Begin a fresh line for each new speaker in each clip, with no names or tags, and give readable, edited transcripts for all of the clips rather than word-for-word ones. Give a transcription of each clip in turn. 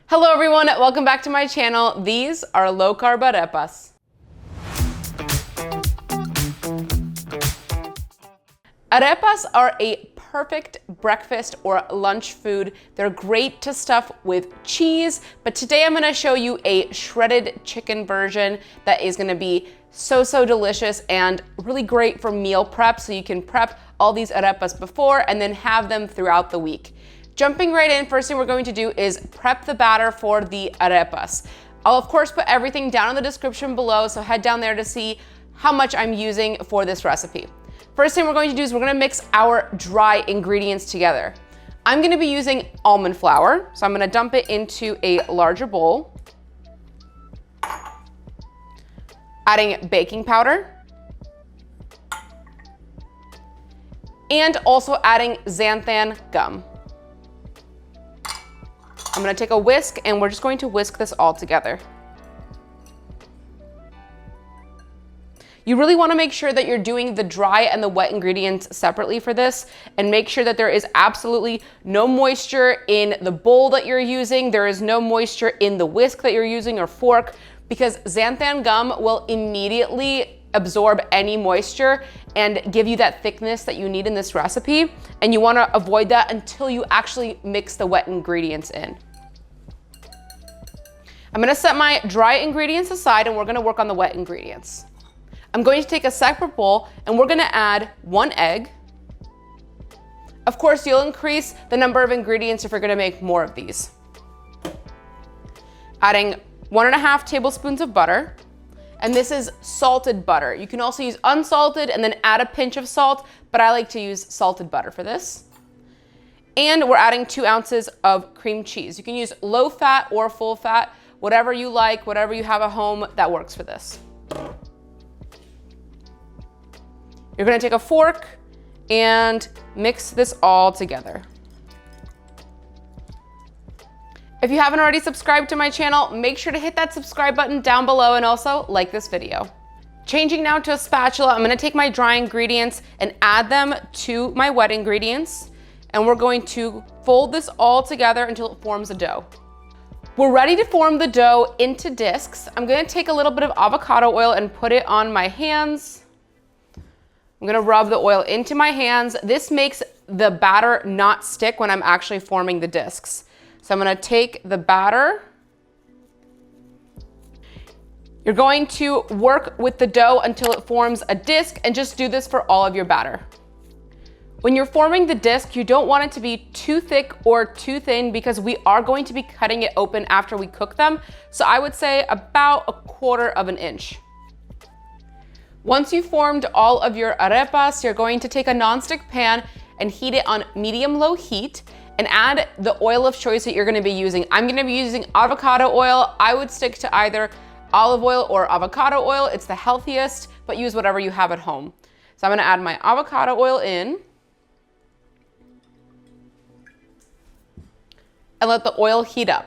Hello everyone, welcome back to my channel. These are low carb arepas. Arepas are a perfect breakfast or lunch food. They're great to stuff with cheese, but today I'm gonna show you a shredded chicken version that is gonna be so delicious and really great for meal prep, so you can prep all these arepas before and then have them throughout the week. Jumping right in, first thing we're going to do is prep the batter for the arepas. I'll of course put everything down in the description below, so head down there to see how much I'm using for this recipe. First thing we're going to do is we're gonna mix our dry ingredients together. I'm gonna be using almond flour, so I'm gonna dump it into a larger bowl. Adding baking powder. And also adding xanthan gum. I'm gonna take a whisk and we're just going to whisk this all together. You really wanna make sure that you're doing the dry and the wet ingredients separately for this, and make sure that there is absolutely no moisture in the bowl that you're using. There is no moisture in the whisk that you're using or fork, because xanthan gum will immediately absorb any moisture and give you that thickness that you need in this recipe. And you wanna avoid that until you actually mix the wet ingredients in. I'm gonna set my dry ingredients aside and we're gonna work on the wet ingredients. I'm going to take a separate bowl and we're gonna add 1 egg. Of course, you'll increase the number of ingredients if you're gonna make more of these. Adding 1.5 tablespoons of butter. And this is salted butter. You can also use unsalted and then add a pinch of salt, but I like to use salted butter for this. And we're adding 2 ounces of cream cheese. You can use low fat or full fat, whatever you like, whatever you have at home that works for this. You're gonna take a fork and mix this all together. If you haven't already subscribed to my channel, make sure to hit that subscribe button down below and also like this video. Changing now to a spatula, I'm gonna take my dry ingredients and add them to my wet ingredients. And we're going to fold this all together until it forms a dough. We're ready to form the dough into discs. I'm gonna take a little bit of avocado oil and put it on my hands. I'm gonna rub the oil into my hands. This makes the batter not stick when I'm actually forming the discs. So I'm gonna take the batter. You're going to work with the dough until it forms a disc, and just do this for all of your batter. When you're forming the disc, you don't want it to be too thick or too thin, because we are going to be cutting it open after we cook them. So I would say about 1/4 inch. Once you've formed all of your arepas, you're going to take a nonstick pan and heat it on medium-low heat and add the oil of choice that you're gonna be using. I'm gonna be using avocado oil. I would stick to either olive oil or avocado oil. It's the healthiest, but use whatever you have at home. So I'm gonna add my avocado oil in and let the oil heat up.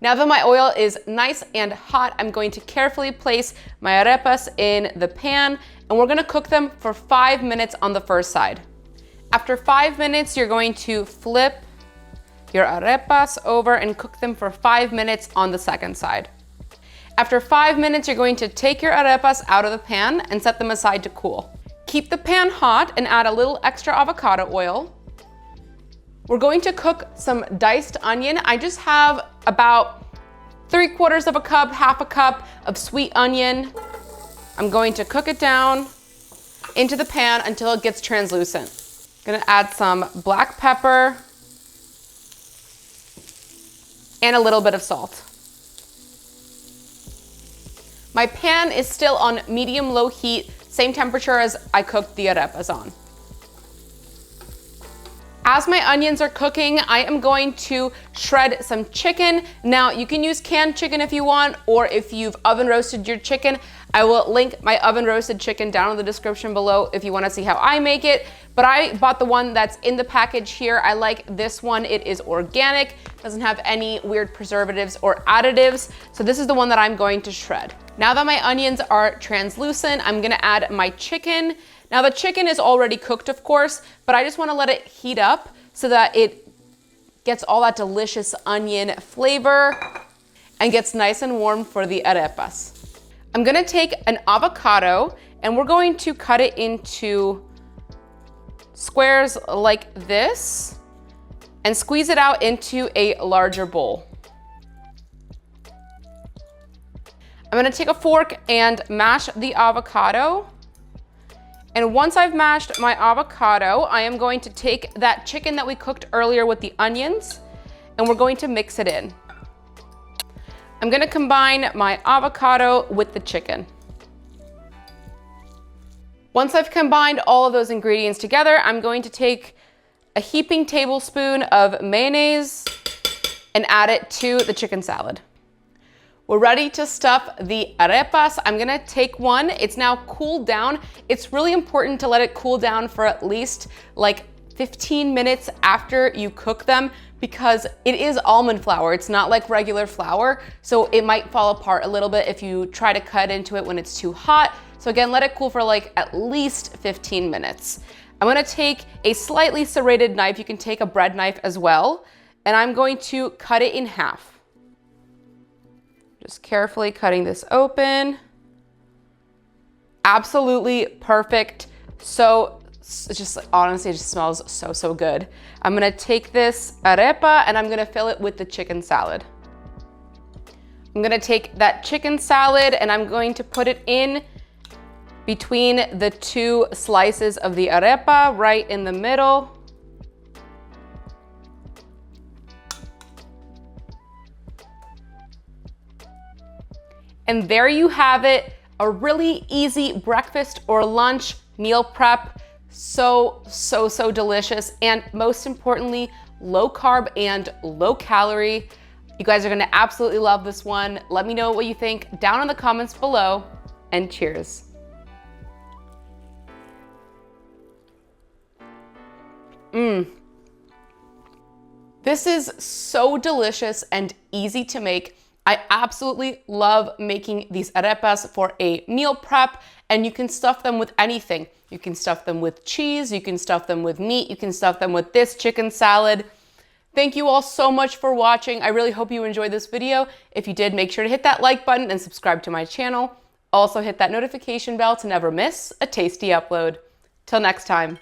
Now that my oil is nice and hot, I'm going to carefully place my arepas in the pan, and we're gonna cook them for 5 minutes on the first side. After 5 minutes, you're going to flip your arepas over and cook them for 5 minutes on the second side. After 5 minutes, you're going to take your arepas out of the pan and set them aside to cool. Keep the pan hot and add a little extra avocado oil. We're going to cook some diced onion. I just have about 3/4 cup, 1/2 cup of sweet onion. I'm going to cook it down into the pan until it gets translucent. I'm gonna add some black pepper and a little bit of salt. My pan is still on medium-low heat, same temperature as I cooked the arepas on. As my onions are cooking, I am going to shred some chicken. Now, you can use canned chicken if you want, or if you've oven roasted your chicken, I will link my oven roasted chicken down in the description below if you wanna see how I make it. But I bought the one that's in the package here. I like this one. It is organic, doesn't have any weird preservatives or additives. So this is the one that I'm going to shred. Now that my onions are translucent, I'm gonna add my chicken. Now the chicken is already cooked, of course, but I just wanna let it heat up so that it gets all that delicious onion flavor, and gets nice and warm for the arepas. I'm gonna take an avocado and we're going to cut it into squares like this and squeeze it out into a larger bowl. I'm gonna take a fork and mash the avocado. And once I've mashed my avocado, I am going to take that chicken that we cooked earlier with the onions and we're going to mix it in. I'm gonna combine my avocado with the chicken. Once I've combined all of those ingredients together, I'm going to take a heaping tablespoon of mayonnaise and add it to the chicken salad. We're ready to stuff the arepas. I'm gonna take one. It's now cooled down. It's really important to let it cool down for at least like 15 minutes after you cook them because it is almond flour. It's not like regular flour, so it might fall apart a little bit if you try to cut into it when it's too hot. So again, let it cool for like at least 15 minutes. I'm gonna take a slightly serrated knife. You can take a bread knife as well, and I'm going to cut it in half. Just carefully cutting this open. Absolutely perfect. So it's just honestly, it just smells so, so good. I'm gonna take this arepa and I'm gonna fill it with the chicken salad. I'm gonna take that chicken salad and I'm going to put it in between the two slices of the arepa, right in the middle. And there you have it, a really easy breakfast or lunch meal prep. So, so, so delicious. And most importantly, low carb and low calorie. You guys are gonna absolutely love this one. Let me know what you think down in the comments below, and cheers. This is so delicious and easy to make. I absolutely love making these arepas for a meal prep, and you can stuff them with anything. You can stuff them with cheese, you can stuff them with meat, you can stuff them with this chicken salad. Thank you all so much for watching. I really hope you enjoyed this video. If you did, make sure to hit that like button and subscribe to my channel. Also hit that notification bell to never miss a tasty upload. Till next time.